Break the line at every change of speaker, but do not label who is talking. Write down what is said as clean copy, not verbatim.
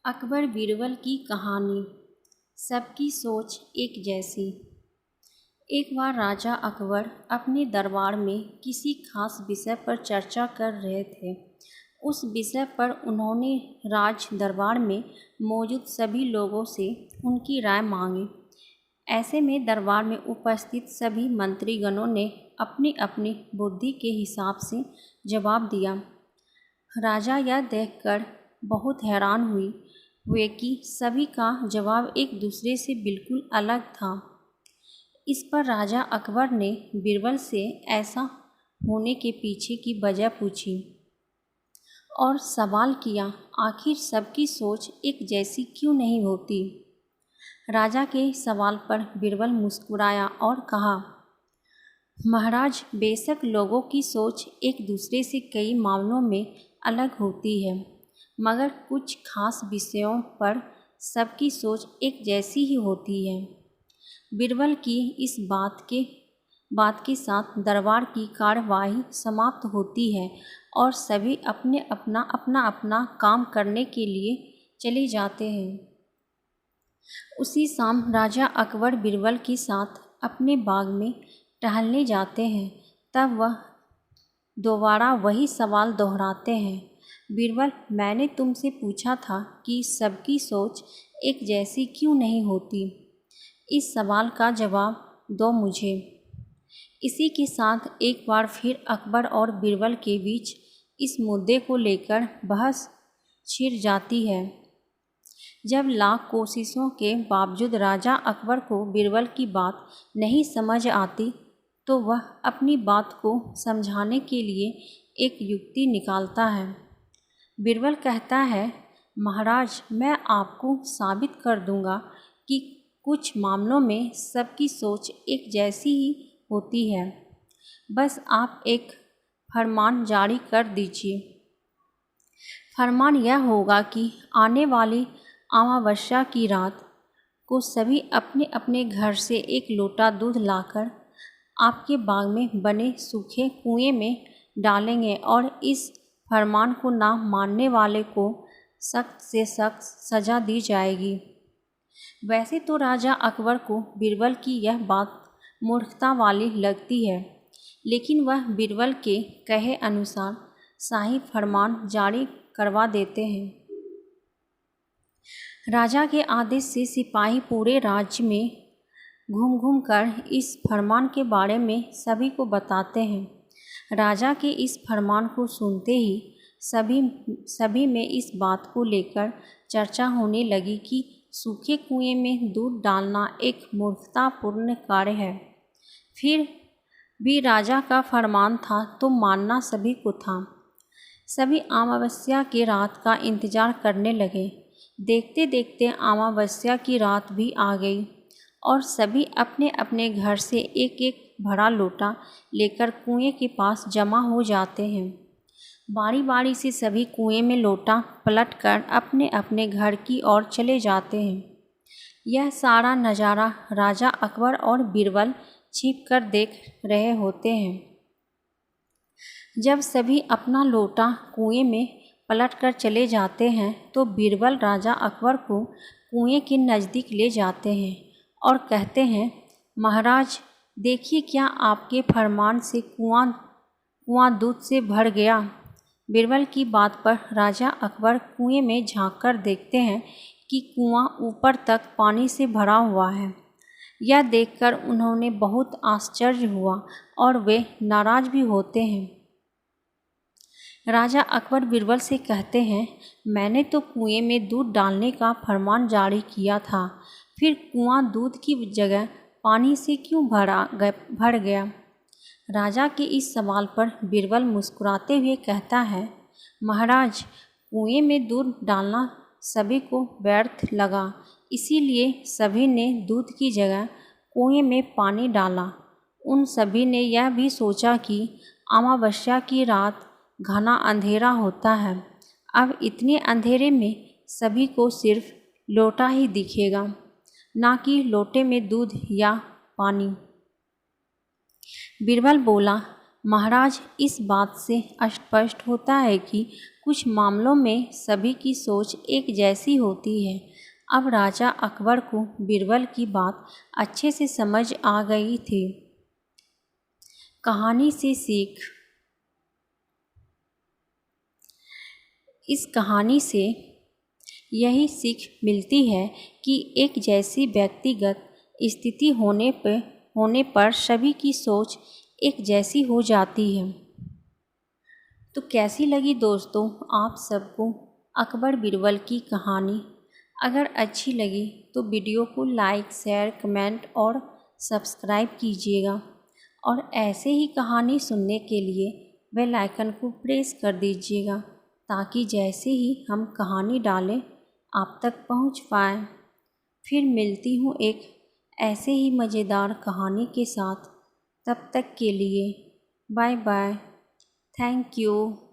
अकबर बीरबल की कहानी। सबकी सोच एक जैसी। एक बार राजा अकबर अपने दरबार में किसी खास विषय पर चर्चा कर रहे थे। उस विषय पर उन्होंने राज दरबार में मौजूद सभी लोगों से उनकी राय मांगी। ऐसे में दरबार में उपस्थित सभी मंत्रीगणों ने अपनी अपनी बुद्धि के हिसाब से जवाब दिया। राजा यह देखकर बहुत हैरान हुए कि सभी का जवाब एक दूसरे से बिल्कुल अलग था। इस पर राजा अकबर ने बीरबल से ऐसा होने के पीछे की वजह पूछी और सवाल किया, आखिर सबकी सोच एक जैसी क्यों नहीं होती। राजा के सवाल पर बीरबल मुस्कुराया और कहा, महाराज, बेशक लोगों की सोच एक दूसरे से कई मामलों में अलग होती है, मगर कुछ खास विषयों पर सबकी सोच एक जैसी ही होती है। बीरबल की इस बात के साथ दरबार की कार्यवाही समाप्त होती है और सभी अपना काम करने के लिए चले जाते हैं। उसी शाम राजा अकबर बीरबल के साथ अपने बाग में टहलने जाते हैं। तब वह दोबारा वही सवाल दोहराते हैं, बीरबल, मैंने तुमसे पूछा था कि सबकी सोच एक जैसी क्यों नहीं होती। इस सवाल का जवाब दो मुझे। इसी के साथ एक बार फिर अकबर और बीरबल के बीच इस मुद्दे को लेकर बहस छिड़ जाती है। जब लाख कोशिशों के बावजूद राजा अकबर को बीरबल की बात नहीं समझ आती, तो वह अपनी बात को समझाने के लिए एक युक्ति निकालता है। बीरबल कहता है, महाराज, मैं आपको साबित कर दूंगा कि कुछ मामलों में सबकी सोच एक जैसी ही होती है। बस आप एक फरमान जारी कर दीजिए। फरमान यह होगा कि आने वाली अमावस्या की रात को सभी अपने अपने घर से एक लोटा दूध लाकर आपके बाग में बने सूखे कुएं में डालेंगे और इस फरमान को ना मानने वाले को सख्त से सख्त सज़ा दी जाएगी। वैसे तो राजा अकबर को बीरबल की यह बात मूर्खता वाली लगती है, लेकिन वह बीरबल के कहे अनुसार शाही फरमान जारी करवा देते हैं। राजा के आदेश से सिपाही पूरे राज्य में घूम कर इस फरमान के बारे में सभी को बताते हैं। राजा के इस फरमान को सुनते ही सभी में इस बात को लेकर चर्चा होने लगी कि सूखे कुएं में दूध डालना एक मूर्खतापूर्ण कार्य है। फिर भी राजा का फरमान था तो मानना सभी को था। सभी अमावस्या की रात का इंतजार करने लगे। देखते देखते अमावस्या की रात भी आ गई और सभी अपने अपने घर से एक एक भरा लोटा लेकर कुएं के पास जमा हो जाते हैं। बारी बारी से सभी कुएं में लोटा पलटकर अपने अपने घर की ओर चले जाते हैं। यह सारा नज़ारा राजा अकबर और बीरबल छिप कर देख रहे होते हैं। जब सभी अपना लोटा कुएं में पलटकर चले जाते हैं तो बीरबल राजा अकबर को कुएं के नज़दीक ले जाते हैं और कहते हैं, महाराज, देखिए क्या आपके फरमान से कुआं दूध से भर गया। बीरबल की बात पर राजा अकबर कुएं में झांककर देखते हैं कि कुआं ऊपर तक पानी से भरा हुआ है। यह देखकर उन्होंने बहुत आश्चर्य हुआ और वे नाराज भी होते हैं। राजा अकबर बीरबल से कहते हैं, मैंने तो कुएं में दूध डालने का फरमान जारी किया था, फिर कुआं दूध की जगह पानी से क्यों भर गया। राजा के इस सवाल पर बीरबल मुस्कुराते हुए कहता है, महाराज, कुएं में दूध डालना सभी को व्यर्थ लगा, इसीलिए सभी ने दूध की जगह कुएं में पानी डाला। उन सभी ने यह भी सोचा कि अमावस्या की रात घना अंधेरा होता है। अब इतने अंधेरे में सभी को सिर्फ लोटा ही दिखेगा, ना कि लोटे में दूध या पानी। बीरबल बोला, महाराज, इस बात से स्पष्ट होता है कि कुछ मामलों में सभी की सोच एक जैसी होती है। अब राजा अकबर को बीरबल की बात अच्छे से समझ आ गई थी। कहानी से सीख। इस कहानी से यही सीख मिलती है कि एक जैसी व्यक्तिगत स्थिति होने पर सभी की सोच एक जैसी हो जाती है। तो कैसी लगी दोस्तों आप सबको अकबर बीरबल की कहानी? अगर अच्छी लगी तो वीडियो को लाइक, शेयर, कमेंट और सब्सक्राइब कीजिएगा और ऐसे ही कहानी सुनने के लिए बेल आइकन को प्रेस कर दीजिएगा ताकि जैसे ही हम कहानी डालें आप तक पहुंच पाए। फिर मिलती हूँ एक ऐसे ही मज़ेदार कहानी के साथ। तब तक के लिए बाय बाय। Thank you.